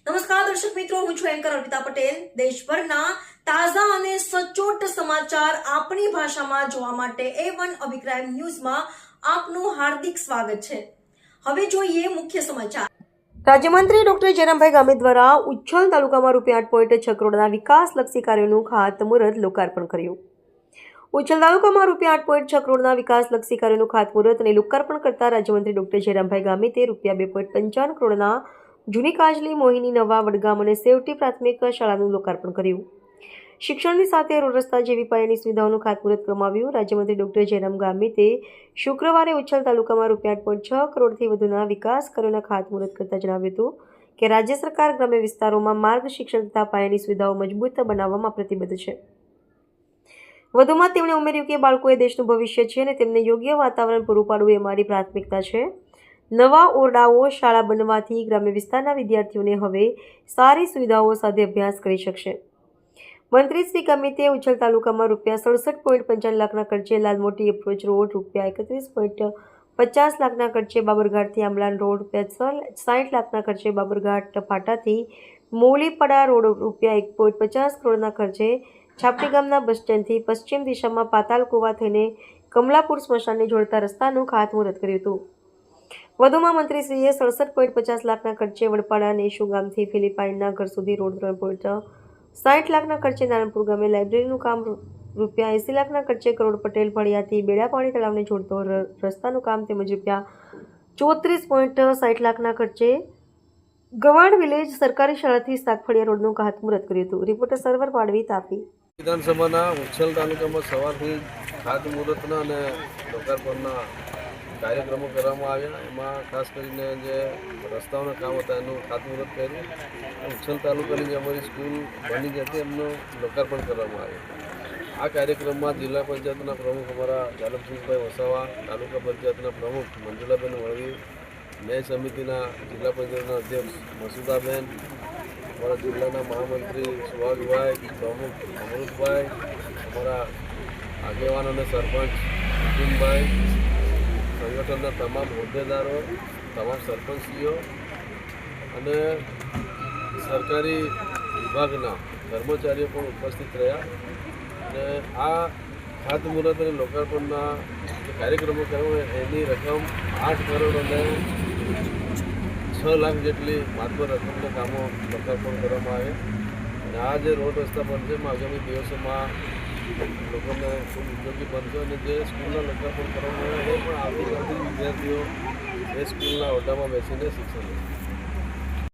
નમસ્કાર દર્શક મિત્રો, હું છું એન્કર અર્પિતા પટેલ। દેશભરના તાજા અને સચોટ સમાચાર આપણી ભાષામાં જોવા માટે A1 અભિપ્રાય ન્યૂઝમાં આપનું હાર્દિક સ્વાગત છે। હવે જોઈએ મુખ્ય સમાચાર। રાજ્યમંત્રી ડોક્ટર જયરામભાઈ ગામિત દ્વારા ઉચ્છલ તાલુકામાં ₹8.6 કરોડના વિકાસલક્ષી કાર્યોનું ખાતમુહૂર્ત લોકાર્પણ કર્યું। ઉચ્છલ તાલુકામાં ₹8.6 કરોડના વિકાસલક્ષી કાર્યોનું ખાતમુહૂર્ત અને લોકાર્પણ કરતા રાજ્યમંત્રી ડોક્ટર જયરામભાઈ ગામિતે ₹2.55 કરોડના જૂની કાજલી મોહિની નવા વડગામ અને સેવટી પ્રાથમિક શાળાનું લોકાર્પણ કર્યું। શિક્ષણની સાથે રોડ રસ્તા જેવી પાયાની સુવિધાઓનું ખાતમુહૂર્ત કરવામાં આવ્યું। રાજ્યમંત્રી ડોક્ટર જયરામ ગામિતે શુક્રવારે ઉચ્છલ તાલુકામાં ₹8.6 કરોડથી વધુના વિકાસ કાર્યોના ખાતમુહૂર્ત કરતા જણાવ્યું હતું કે રાજ્ય સરકાર ગ્રામ્ય વિસ્તારોમાં માર્ગ શિક્ષણ તથા પાયાની સુવિધાઓ મજબૂત બનાવવામાં પ્રતિબદ્ધ છે। વધુમાં તેમણે ઉમેર્યું કે બાળકો એ દેશનું ભવિષ્ય છે અને તેમને યોગ્ય વાતાવરણ પૂરું પાડવું એ અમારી પ્રાથમિકતા છે। નવા ઓરડાઓ શાળા બનવાથી ગ્રામ્ય વિસ્તારના વિદ્યાર્થીઓને હવે સારી સુવિધાઓ સાથે અભ્યાસ કરી શકશે। મંત્રી શ્રી ગામિતે ઉચ્છલ તાલુકામાં ₹67.55 લાખના ખર્ચે લાલમોટી એપ્રોચ રોડ, ₹31.50 લાખના ખર્ચે બાબરઘાટથી આમલાન રોડ, ₹60 લાખના ખર્ચે બાબરઘાટ ફાટાથી મૌલીપડા રોડ, ₹1.50 કરોડના ખર્ચે છાપડી ગામના બસ સ્ટેન્ડથી પશ્ચિમ દિશામાં પાતાલકુવા થઈને કમલાપુર સ્મશાનને જોડતા રસ્તાનું ખાતમુહૂર્ત કર્યું હતું। વધુમાં મંત્રીશ્રીએ ₹67.50 લાખના ખર્ચે વડપાડા નેશુ ગામથી ફિલિપાઇનના ઘર સુધી રોડ, ₹3.60 લાખના ખર્ચે નારણપુર ગામે લાઇબ્રેરીનું કામ, ₹80 લાખના ખર્ચે કરોડ પટેલ ફળિયાથી બેડાપાણી તળાવને જોડતો રસ્તાનું કામ તેમજ ₹34.60 લાખના ખર્ચે ગવાડ વિલેજ સરકારી શાળાથી શાકફળિયા રોડનું ખાતમુહૂર્ત કર્યું હતું। રિપોર્ટર સર્વર પાડવી, તાપી। વિધાનસભાના ઉચ્છલ તાલુકામાં સવારથી ખાતમુહૂર્તના અને લોકાર્પણના કાર્યક્રમો કરવામાં આવ્યા। એમાં ખાસ કરીને જે રસ્તાઓના કામ હતા એનું ખાતમુહૂર્ત કર્યું। ઉચ્છલ તાલુકાની જે અમારી સ્કૂલ બની જતી એમનું લોકાર્પણ કરવામાં આવ્યું। આ કાર્યક્રમમાં જિલ્લા પંચાયતના પ્રમુખ અમારા જાલમસિંહભાઈ વસાવા, તાલુકા પંચાયતના પ્રમુખ મંજુલાબેન વળવી, ન્યાય સમિતિના જિલ્લા પંચાયતના અધ્યક્ષ મસુદાબેન, અમારા જિલ્લાના મહામંત્રી સુહાગભાઈ, પ્રમુખ અમૃતભાઈ, અમારા આગેવાન અને સરપંચ નીતિનભાઈ, સંગઠનના તમામ હોદ્દેદારો, તમામ સરપંચશ્રીઓ અને સરકારી વિભાગના કર્મચારીઓ પણ ઉપસ્થિત રહ્યા અને આ ખાતમુહૂર્ત અને લોકાર્પણના જે કાર્યક્રમો કરવામાં એની રકમ 8 કરોડ અને 6 લાખ જેટલી માત્ર રકમના કામો લોકાર્પણ કરવામાં આવે અને આ જે રોડ રસ્તા બનશે એમાં આગામી દિવસોમાં લોકોને ખૂબ ઉપયોગી બનશે અને જે સ્કૂલના લોકાર્પણ કરવામાં આવે એ પણ આવતીકાલથી વિદ્યાર્થીઓ એ સ્કૂલના ઓરડામાં બેસીને શિક્ષણ લેશે।